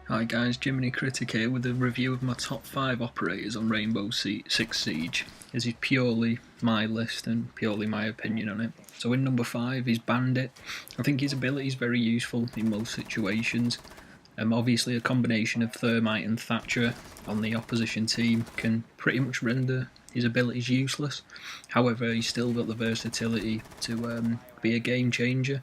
Hi guys, Jiminy Critic here with a review of my top 5 operators on Rainbow Six Siege. This is purely my list and purely my opinion on it. So in number 5 is Bandit. I think his ability is very useful in most situations. Obviously a combination of Thermite and Thatcher on the opposition team can pretty much render his abilities useless. However, he's still got the versatility to be a game changer.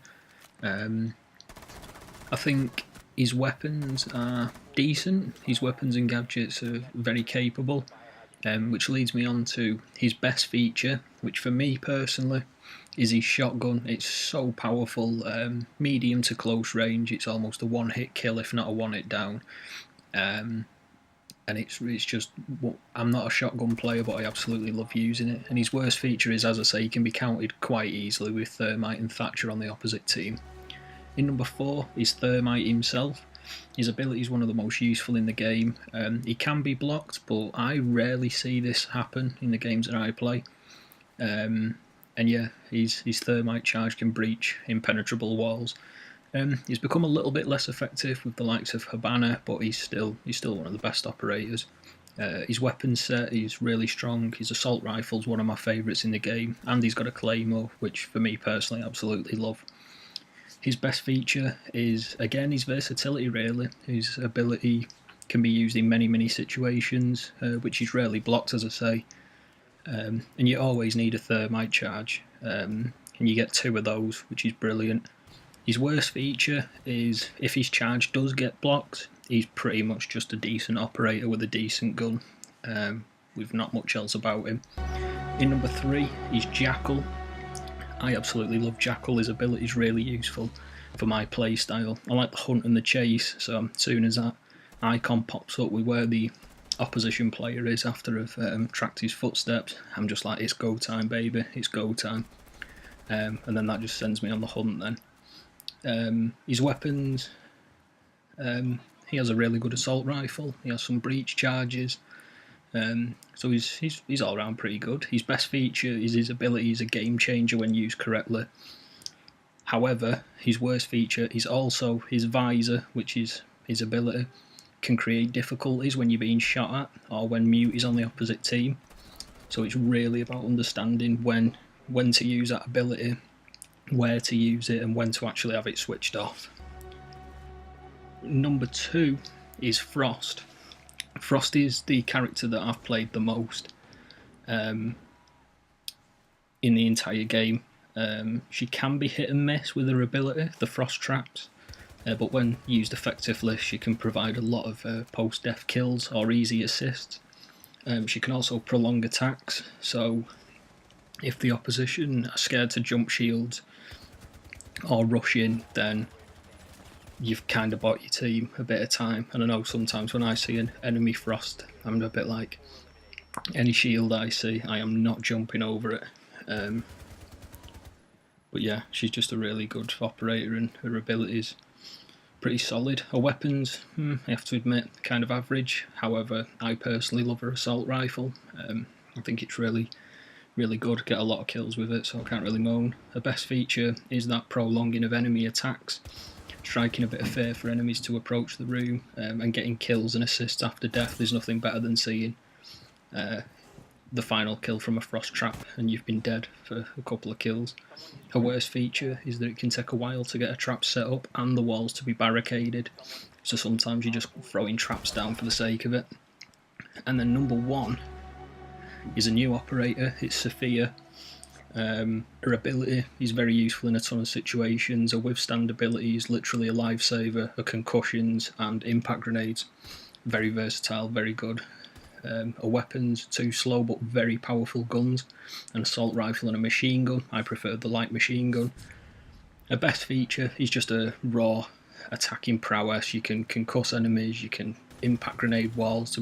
I think his weapons are decent. His weapons and gadgets are very capable, which leads me on to his best feature, which for me personally is his shotgun. It's so powerful, medium to close range. It's almost a one-hit kill, if not a one-hit down. And it's just, I'm not a shotgun player, but I absolutely love using it. And his worst feature is, as I say, he can be countered quite easily with Thermite and Thatcher on the opposite team. In number 4 is Thermite himself. His ability is one of the most useful in the game. He can be blocked, but I rarely see this happen in the games that I play. And yeah, his Thermite charge can breach impenetrable walls. He's become a little bit less effective with the likes of Habana, but he's still one of the best operators. His weapon set is really strong. His assault rifle is one of my favourites in the game, and he's got a claymore, which for me personally I absolutely love. His best feature is, again, his versatility really. His ability can be used in many situations, which is rarely blocked, as I say. And you always need a Thermite charge, and you get 2 of those, which is brilliant. His worst feature is, if his charge does get blocked, he's pretty much just a decent operator with a decent gun, with not much else about him. In number 3 is Jackal. I absolutely love Jackal. His ability is really useful for my playstyle. I like the hunt and the chase, so as soon as that icon pops up with where the opposition player is after I've tracked his footsteps, I'm just like, it's go time, baby, it's go time. And then that just sends me on the hunt then. His weapons, he has a really good assault rifle, he has some breach charges, so he's all around pretty good. His best feature is his ability is a game changer when used correctly. However, his worst feature is also his visor, which is his ability, can create difficulties when you're being shot at or when mute is on the opposite team. So it's really about understanding when to use that ability, where to use it, and when to actually have it switched off. Number 2 is Frost. Frost is the character that I've played the most in the entire game. She can be hit and miss with her ability, the Frost Traps, but when used effectively she can provide a lot of post-death kills or easy assists. She can also prolong attacks, so if the opposition are scared to jump shields or rush in, then you've kind of bought your team a bit of time. And I know sometimes when I see an enemy Frost, I'm a bit like, any shield I see, I am not jumping over it. But yeah, she's just a really good operator and her abilities pretty solid. Her weapons, I have to admit, kind of average. However, I personally love her assault rifle. I think it's really good, get a lot of kills with it, so I can't really moan. Her best feature is that prolonging of enemy attacks, striking a bit of fear for enemies to approach the room, and getting kills and assists after death. There's nothing better than seeing the final kill from a Frost Trap and you've been dead for a couple of kills. Her worst feature is that it can take a while to get a trap set up and the walls to be barricaded, so sometimes you're just throwing traps down for the sake of it. And then number 1 is a new operator, it's Sofia. Her ability is very useful in a ton of situations. Her withstand ability is literally a lifesaver. Her concussions and impact grenades, very versatile, very good. Her weapons, 2 slow but very powerful guns, an assault rifle and a machine gun. I prefer the light machine gun. Her best feature is just a raw attacking prowess. You can concuss enemies, you can impact grenade walls to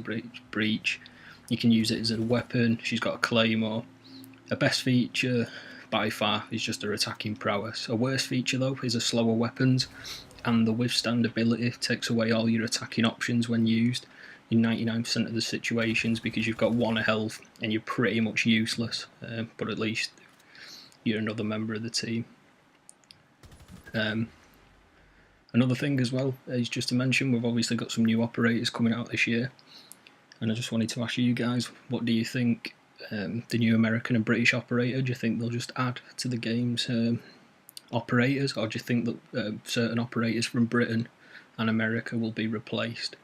breach, you can use it as a weapon. She's got a claymore. Her best feature by far is just her attacking prowess. Her worst feature though is her slower weapons, and the withstand ability takes away all your attacking options when used in 99% of the situations, because you've got 1 health and you're pretty much useless, but at least you're another member of the team. Another thing as well is just to mention, we've obviously got some new operators coming out this year, and I just wanted to ask you guys, what do you think? The new American and British operator, do you think they'll just add to the game's operators, or do you think that certain operators from Britain and America will be replaced?